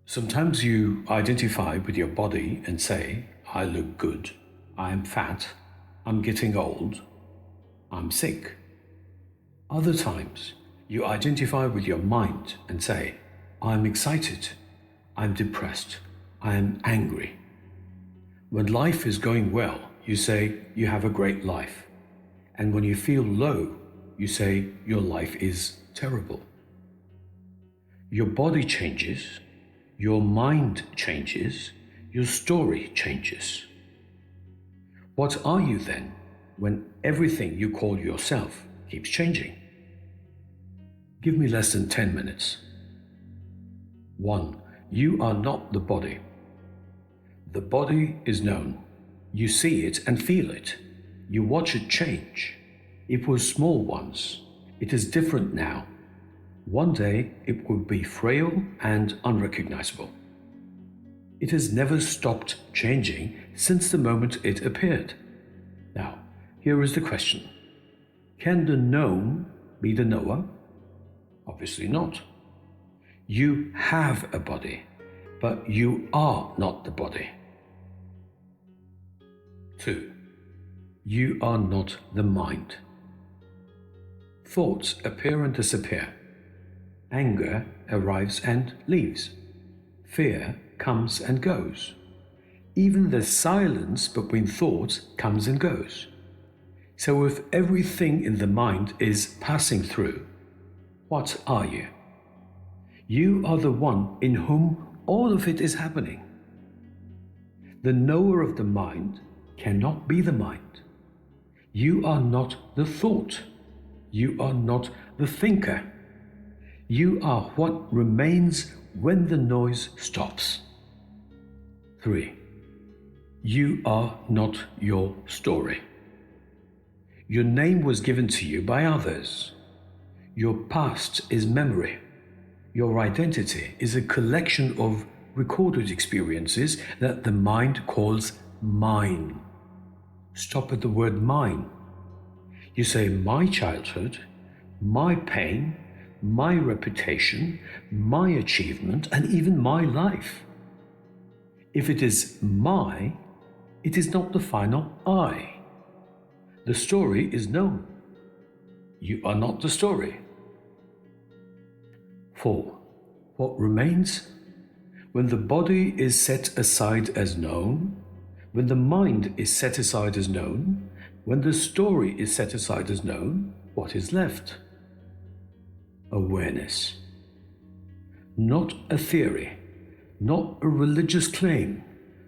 Sometimes you identify with your body and say, I look good, I am fat, I'm getting old, I'm sick. Other times you identify with your mind and say, I'm excited, I'm depressed, I am angry. When life is going well, you say you have a great life. And when you feel low, you say your life is terrible. Your body changes, your mind changes, your story changes. What are you then when everything you call yourself keeps changing? Give me less than 10 minutes. 1. You are not the body. The body is known. You see it and feel it. You watch it change. It was small once. It is different now. One day it will be frail and unrecognizable. It has never stopped changing since the moment it appeared. Now, here is the question. Can the known be the knower? Obviously not. You have a body, but you are not the body. 2. You are not the mind. Thoughts appear and disappear. Anger arrives and leaves. Fear comes and goes. Even the silence between thoughts comes and goes. So if everything in the mind is passing through, what are you? You are the one in whom all of it is happening. The knower of the mind cannot be the mind. You are not the thought. You are not the thinker. You are what remains when the noise stops. 3. You are not your story. Your name was given to you by others. Your past is memory. Your identity is a collection of recorded experiences that the mind calls mine. Stop at the word mine. You say my childhood, my pain, my reputation, my achievement, and even my life. If it is my, it is not the final I. The story is known. You are not the story. 4. What remains? When the body is set aside as known, when the mind is set aside as known, when the story is set aside as known, what is left? Awareness. Not a theory, not a religious claim,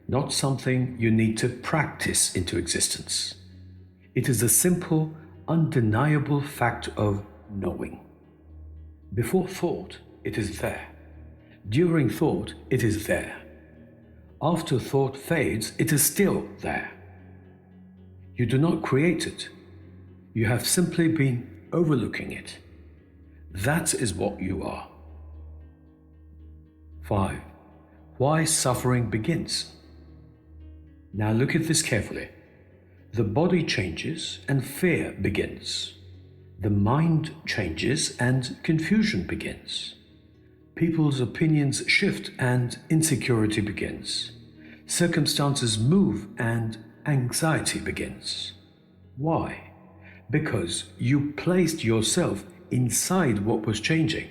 not something you need to practice into existence. It is a simple, undeniable fact of knowing. Before thought, it is there. During thought, it is there. After thought fades, it is still there. You do not create it. You have simply been overlooking it. That is what you are. 5. Why suffering begins. Now look at this carefully. The body changes and fear begins. The mind changes and confusion begins. People's opinions shift and insecurity begins. Circumstances move and anxiety begins. Why? Because you placed yourself inside what was changing.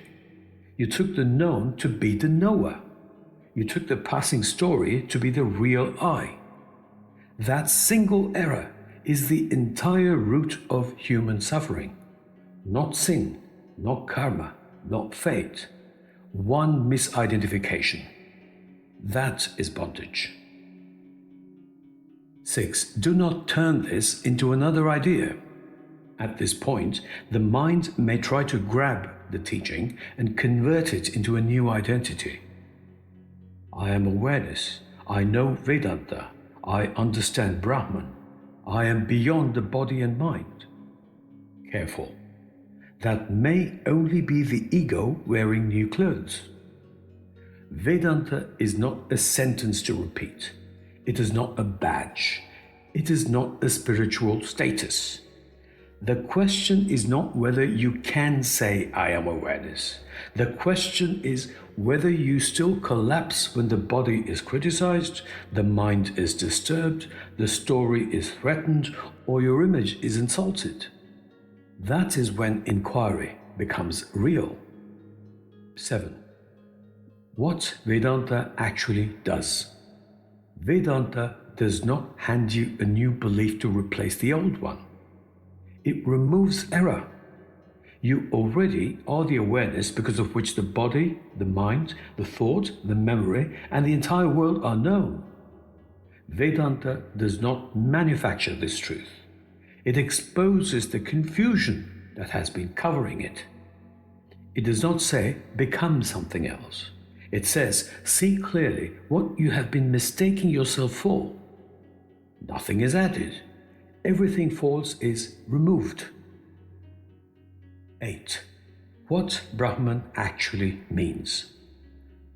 You took the known to be the knower. You took the passing story to be the real I. That single error is the entire root of human suffering. Not sin, not karma, not fate. One misidentification. That is bondage. 6. Do not turn this into another idea. At this point, the mind may try to grab the teaching and convert it into a new identity. I am awareness. I know Vedanta. I understand Brahman. I am beyond the body and mind. Careful. That may only be the ego wearing new clothes. Vedanta is not a sentence to repeat. It is not a badge. It is not a spiritual status. The question is not whether you can say I am awareness. The question is whether you still collapse when the body is criticized, the mind is disturbed, the story is threatened, or your image is insulted. That is when inquiry becomes real. 7. What Vedanta actually does. Vedanta does not hand you a new belief to replace the old one. It removes error. You already are the awareness because of which the body, the mind, the thought, the memory, and the entire world are known. Vedanta does not manufacture this truth. It exposes the confusion that has been covering it. It does not say, become something else. It says, see clearly what you have been mistaking yourself for. Nothing is added. Everything false is removed. 8. What Brahman actually means.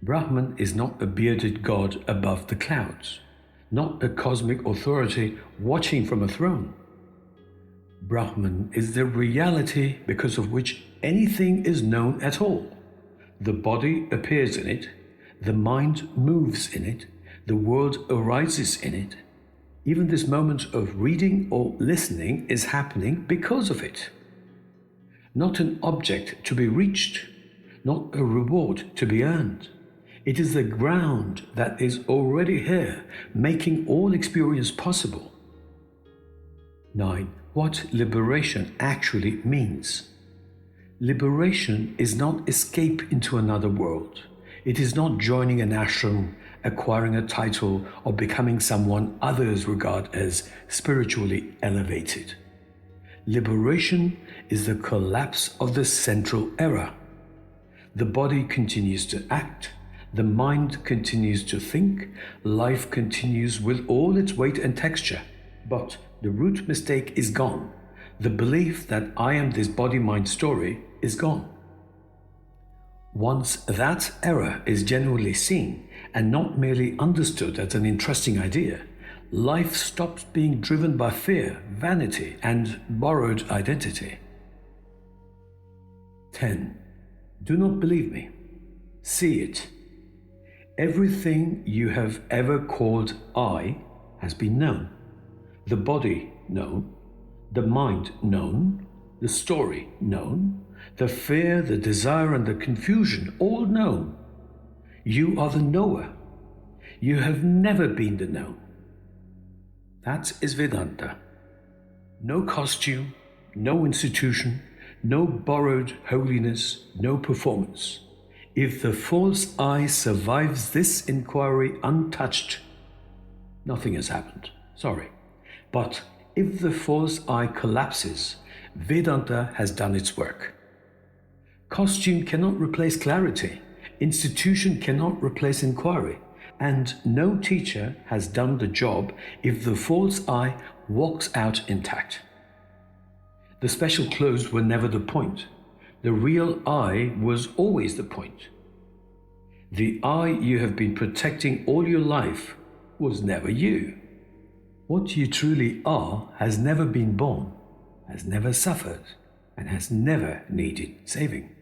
Brahman is not a bearded god above the clouds, not a cosmic authority watching from a throne. Brahman is the reality because of which anything is known at all. The body appears in it, the mind moves in it, the world arises in it. Even this moment of reading or listening is happening because of it. Not an object to be reached, not a reward to be earned. It is the ground that is already here, making all experience possible. 9. What liberation actually means. Liberation is not escape into another world. It is not joining an ashram, acquiring a title, or becoming someone others regard as spiritually elevated. Liberation is the collapse of the central error. The body continues to act, the mind continues to think, life continues with all its weight and texture, but the root mistake is gone. The belief that I am this body-mind story is gone. Once that error is genuinely seen and not merely understood as an interesting idea, life stops being driven by fear, vanity, and borrowed identity. 10. Do not believe me. See it. Everything you have ever called I has been known. The body known, the mind known, the story known, the fear, the desire, and the confusion all known. You are the knower. You have never been the known. That is Vedanta. No costume, no institution, no borrowed holiness, no performance. If the false I survives this inquiry untouched, nothing has happened. Sorry. But if the false I collapses, Vedanta has done its work. Costume cannot replace clarity. Institution cannot replace inquiry. And no teacher has done the job if the false I walks out intact. The special clothes were never the point. The real I was always the point. The I you have been protecting all your life was never you. What you truly are has never been born, has never suffered, and has never needed saving.